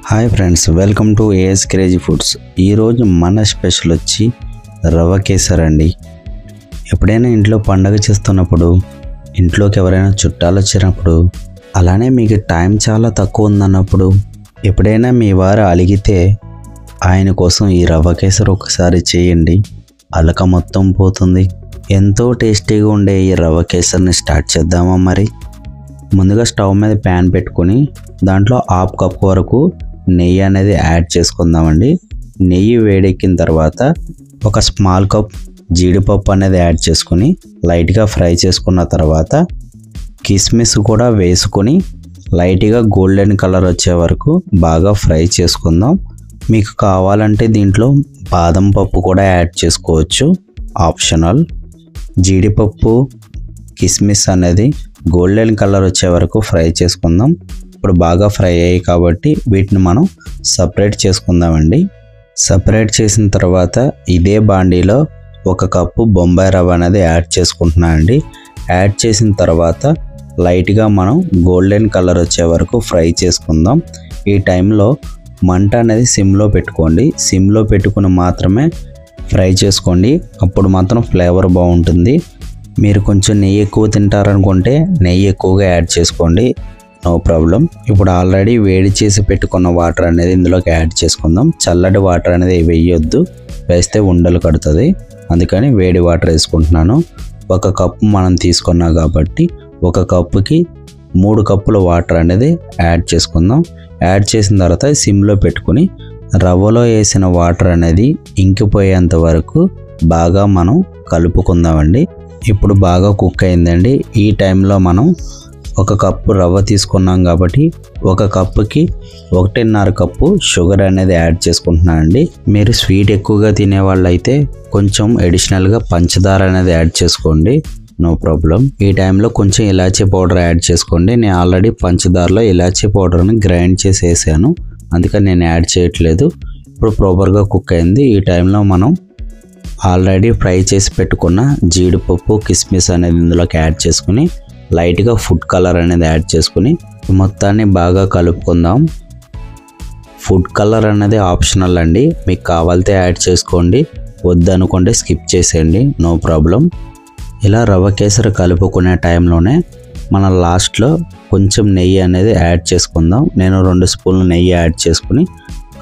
Hi friends, welcome to AS crazy foods. ఈరోజు మన special వచ్చి రవ్వ కేసర్ అండి. ఎప్పుడైనా ఇంట్లో పండగ చేస్తున్నప్పుడు, ఇంట్లోకి ఎవరైనా చుట్టాలు వచ్చినప్పుడు, అలానే మీకు టైం చాలా తక్కువ ఉందన్నప్పుడు, ఎప్పుడైనా మీ వారు అలిగితే ఆయన కోసం ఈ రవ్వ కేసర్ ఒకసారి చేయండి. అలక మొత్తం పోతుంది. ఎంతో టేస్టీగా ఉండే ఈ రవ్వ కేసర్ని స్టార్ట్ చేద్దామా మరి. ముందుగా స్టవ్ మీద ప్యాన్ పెట్టుకొని దాంట్లో హాఫ్ కప్ వరకు నెయ్యి అనేది యాడ్ చేసుకుందామండి. నెయ్యి వేడెక్కిన తర్వాత ఒక స్మాల్ కప్ జీడిపప్పు అనేది యాడ్ చేసుకొని లైట్గా ఫ్రై చేసుకున్న తర్వాత కిస్మిస్ కూడా వేసుకొని లైట్గా గోల్డెన్ కలర్ వచ్చే వరకు బాగా ఫ్రై చేసుకుందాం. మీకు కావాలంటే దీంట్లో బాదం పప్పు కూడా యాడ్ చేసుకోవచ్చు, ఆప్షనల్. జీడిపప్పు కిస్మిస్ అనేది గోల్డెన్ కలర్ వచ్చే వరకు ఫ్రై చేసుకుందాం. ఇప్పుడు బాగా ఫ్రై అయ్యాయి కాబట్టి వీటిని మనం సపరేట్ చేసుకుందామండి. సపరేట్ చేసిన తర్వాత ఇదే బాండీలో ఒక కప్పు బొంబాయి రవ్వ అనేది యాడ్ చేసుకుంటున్నానండి. యాడ్ చేసిన తర్వాత లైట్గా మనం గోల్డెన్ కలర్ వచ్చే వరకు ఫ్రై చేసుకుందాం. ఈ టైంలో మంట అనేది సిమ్లో పెట్టుకోండి. సిమ్లో పెట్టుకుని మాత్రమే ఫ్రై చేసుకోండి, అప్పుడు మాత్రం ఫ్లేవర్ బాగుంటుంది. మీరు కొంచెం నెయ్యి ఎక్కువ తింటారనుకుంటే నెయ్యి ఎక్కువగా యాడ్ చేసుకోండి, నో ప్రాబ్లం. ఇప్పుడు ఆల్రెడీ వేడి చేసి పెట్టుకున్న వాటర్ అనేది ఇందులోకి యాడ్ చేసుకుందాం. చల్లటి వాటర్ అనేది వేయొద్దు, వేస్తే ఉండలు కడుతుంది. అందుకని వేడి వాటర్ వేసుకుంటున్నాను. ఒక కప్పు మనం తీసుకున్నాం కాబట్టి ఒక కప్పుకి 3 కప్పుల వాటర్ అనేది యాడ్ చేసుకుందాం. యాడ్ చేసిన తర్వాత సిమ్లో పెట్టుకుని రవ్వలో వేసిన వాటర్ అనేది ఇంకిపోయేంత వరకు బాగా మనం కలుపుకుందామండి. ఇప్పుడు బాగా కుక్ అయిందండి. ఈ టైంలో మనం ఒక కప్పు రవ్వ తీసుకున్నాం కాబట్టి ఒక కప్పుకి 1.5 కప్పు షుగర్ అనేది యాడ్ చేసుకుంటున్నానండి. మీరు స్వీట్ ఎక్కువగా తినేవాళ్ళు అయితే కొంచెం అడిషనల్గా పంచదార అనేది యాడ్ చేసుకోండి, నో ప్రాబ్లం. ఈ టైంలో కొంచెం ఇలాచీ పౌడర్ యాడ్ చేసుకోండి. నేను ఆల్రెడీ పంచదారలో ఇలాచీ పౌడర్ని గ్రైండ్ చేసి వేసాను, అందుకని నేను యాడ్ చేయట్లేదు. ఇప్పుడు ప్రాపర్గా కుక్ అయింది. ఈ టైంలో మనం ఆల్రెడీ ఫ్రై చేసి పెట్టుకున్న జీడిపప్పు కిస్మిస్ అనేది ఇందులోకి యాడ్ చేసుకుని లైట్గా ఫుడ్ కలర్ అనేది యాడ్ చేసుకుని మొత్తాన్ని బాగా కలుపుకుందాం. ఫుడ్ కలర్ అనేది ఆప్షనల్ అండి, మీకు కావాలితే యాడ్ చేసుకోండి, వద్దనుకుంటే స్కిప్ చేసేయండి, నో ప్రాబ్లం. ఇలా రవ్వ కేసరి కలుపుకునే టైంలోనే మన లాస్ట్లో కొంచెం నెయ్యి అనేది యాడ్ చేసుకుందాం. నేను 2 స్పూన్ల నెయ్యి యాడ్ చేసుకుని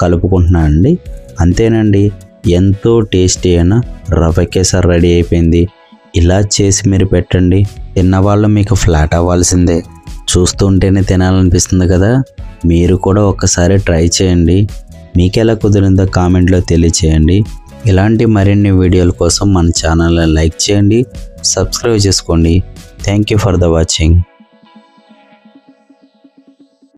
కలుపుకుంటున్నానండి. అంతేనండి, ఎంతో టేస్టీ అయిన రవ్వ కేసరి రెడీ అయిపోయింది. ఇలా చేసి మీరు పెట్టండి, తిన్నవాళ్ళు మీకు ఫ్లాట్ అవ్వాల్సిందే. చూస్తుంటేనే తినాలనిపిస్తుంది కదా. మీరు కూడా ఒక్కసారి ట్రై చేయండి. మీకు ఎలా కుదిరిందో కామెంట్లో తెలియచేయండి. ఇలాంటి మరిన్ని వీడియోల కోసం మన ఛానల్ని లైక్ చేయండి, సబ్స్క్రైబ్ చేసుకోండి. Thank you for the watching.